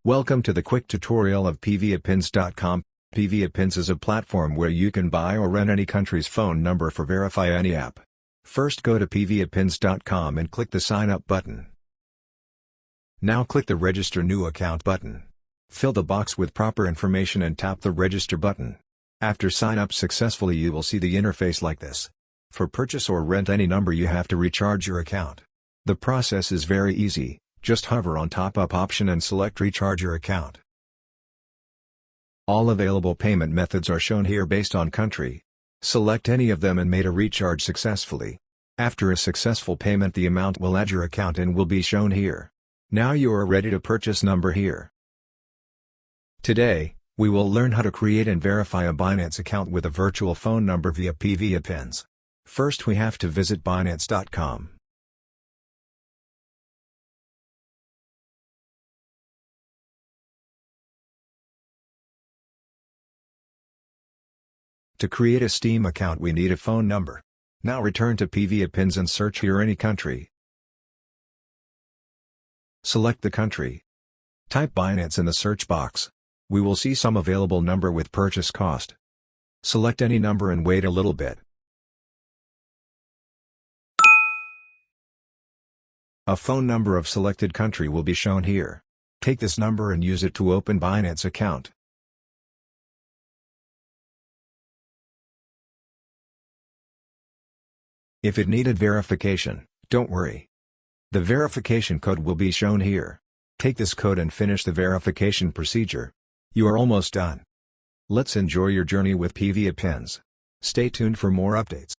Welcome to the quick tutorial of PVAPins.com. PVAPins is a platform where you can buy or rent any country's phone number for verify any app. First go to PVAPins.com and click the sign up button. Now click the register new account button. Fill the box with proper information and tap the register button. After sign up successfully you will see the interface like this. For purchase or rent any number you have to recharge your account. The process is very easy. Just hover on top up option and select recharge your account. All available payment methods are shown here based on country. Select any of them and made a recharge successfully. After a successful payment the amount will add your account and will be shown here. Now you are ready to purchase number here. Today, we will learn how to create and verify a Binance account with a virtual phone number via PVAPins. First we have to visit Binance.com. To create a Steam account we need a phone number. Now return to PVAPins and search here any country. Select the country. Type Binance in the search box. We will see some available number with purchase cost. Select any number and wait a little bit. A phone number of selected country will be shown here. Take this number and use it to open Binance account. If it needed verification, don't worry. The verification code will be shown here. Take this code and finish the verification procedure. You are almost done. Let's enjoy your journey with PVAPins. Stay tuned for more updates.